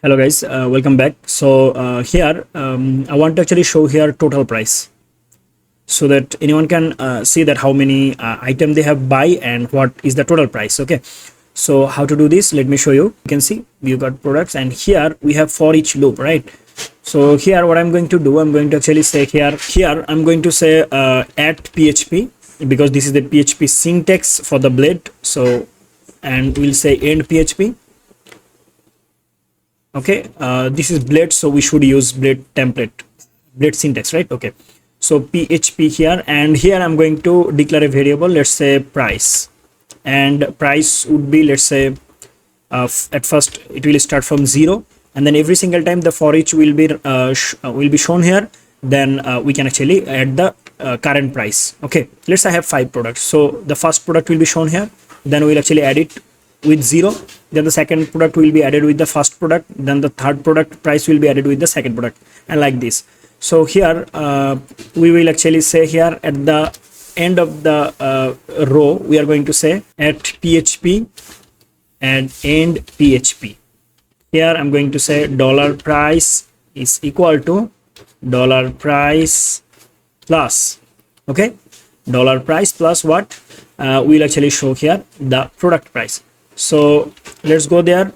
Hello guys, welcome back. Here I want to actually show here total price so that anyone can see that how many item they have buy and what is the total price. Okay, so how to do this, let me show you. You can see you got products and here we have for each loop, right? So here what I'm going to do, I'm going to actually say here I'm going to say at PHP because this is the PHP syntax for the blade. So and we'll say end PHP. Okay, this is blade, so we should use blade template, blade syntax, right? Okay, so PHP here, and here I'm going to declare a variable, let's say price, and price would be, let's say at first it will start from 0, and then every single time the for each will be shown here, then we can actually add the current price. Okay, let's say I have 5 products, so the first product will be shown here, then we'll actually add it with 0, then the second product will be added with the first product, then the third product price will be added with the second product, and like this. So here we will actually say here at the end of the row we are going to say at PHP and end PHP. Here I'm going to say dollar price is equal to dollar price plus, okay, dollar price plus what we'll actually show here the product price. So let's go there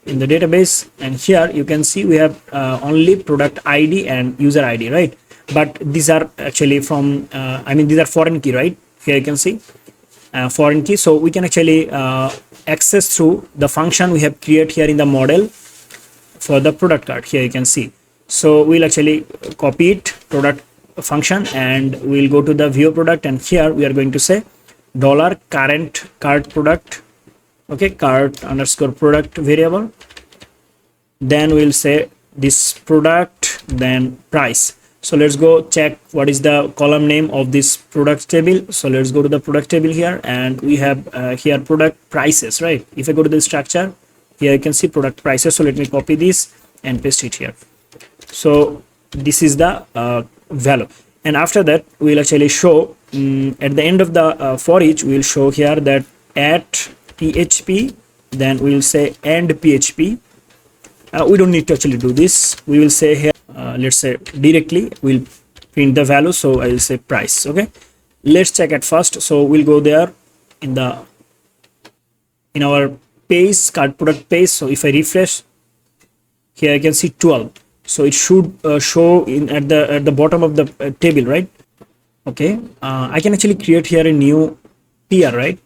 in the database, and here you can see we have only product ID and user ID, right? But these are actually from these are foreign key, right? Here you can see foreign key, so we can actually access through the function we have created here in the model for the product card. Here you can see, so we'll actually copy it, product function, and we'll go to the view product, and here we are going to say dollar current card product, okay, cart underscore product variable, then we'll say this product, then price. So let's go check what is the column name of this product table. So let's go to the product table here, and we have here product prices, right? If I go to the structure, here you can see product prices. So let me copy this and paste it here. So this is the value, and after that we'll actually show at the end of the for each, we'll show here that at PHP, then we'll say end PHP. We don't need to actually do this. We will say here let's say directly we'll print the value, so I will say price. Okay, let's check at first. So we'll go there in our page, card product page. So if I refresh here, I can see 12, so it should show in at the bottom of the table, right? Okay, I can actually create here a new TR, right?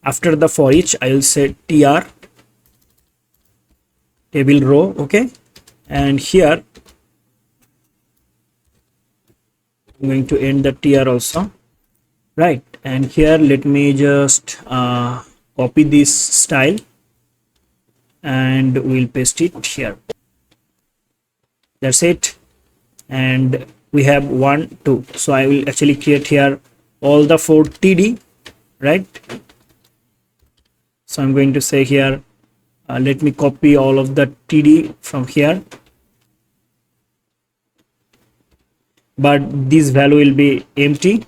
After the for each, I will say TR table row, okay, and here I'm going to end the TR also, right? And here let me just copy this style and we'll paste it here. That's it, and we have 1 2, so I will actually create here all the 4 TD, right? So I'm going to say here let me copy all of the TD from here, but this value will be empty.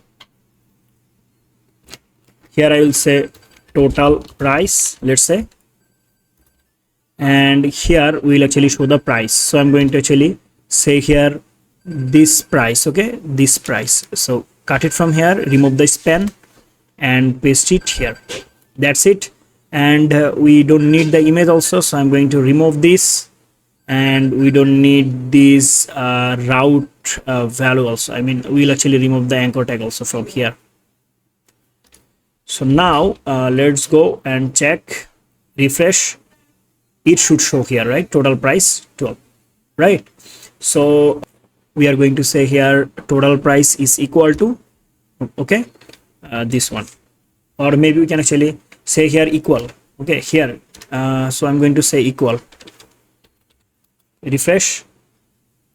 Here I will say total price, let's say, and here we will actually show the price. So I'm going to actually say here this price, okay, this price. So cut it from here, remove the span and paste it here. That's it. And we don't need the image also, so I'm going to remove this, and we don't need this route value also. We'll actually remove the anchor tag also from here. So now let's go and check, refresh. It should show here, right? Total price 12, right? So we are going to say here total price is equal to, okay, this one, or maybe we can actually say here equal, okay, here so I'm going to say equal, refresh,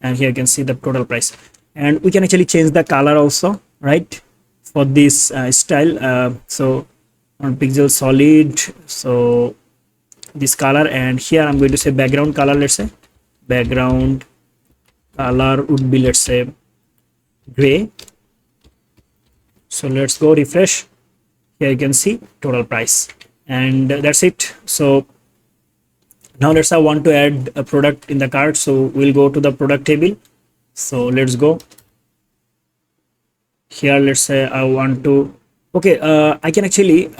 and here you can see the total price, and we can actually change the color also, right, for this style. So on pixel solid, so this color, and here I'm going to say background color, let's say background color would be, let's say, gray. So let's go refresh. Here you can see total price, and that's it. So Now let's say I want to add a product in the cart, so we'll go to the product table. So let's go here. Let's say I want to, okay, I can actually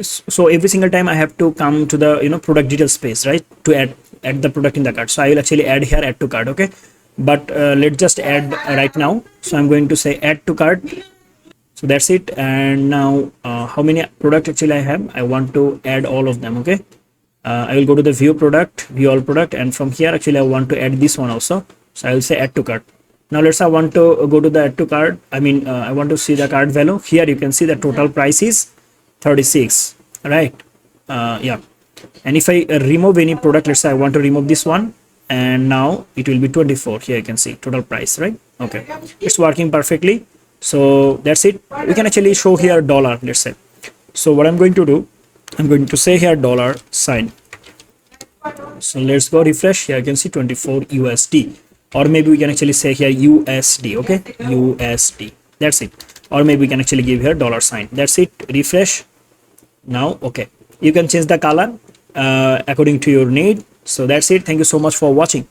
so every single time I have to come to the product details space, right, to add the product in the cart. So I will actually add here add to cart. Okay, but let's just add right now. So I'm going to say add to cart. So that's it. And now how many product actually I have? I want to add all of them. Okay, I will go to the view product, view all product, and from here actually I want to add this one also. So I will say add to cart. Now let's say I want to go to the add to cart. I mean I want to see the cart value. Here you can see the total price is 36, right? Yeah. And if I remove any product, let's say I want to remove this one, and now it will be 24. Here you can see total price, right? Okay, it's working perfectly. So that's it. We can actually show here dollar, let's say. So what I'm going to do, I'm going to say here dollar sign. So let's go refresh. Here you can see 24 USD, or maybe we can actually say here USD. Okay, USD, that's it. Or maybe we can actually give here dollar sign. That's it. Refresh. Now okay, you can change the color according to your need. So that's it. Thank you so much for watching.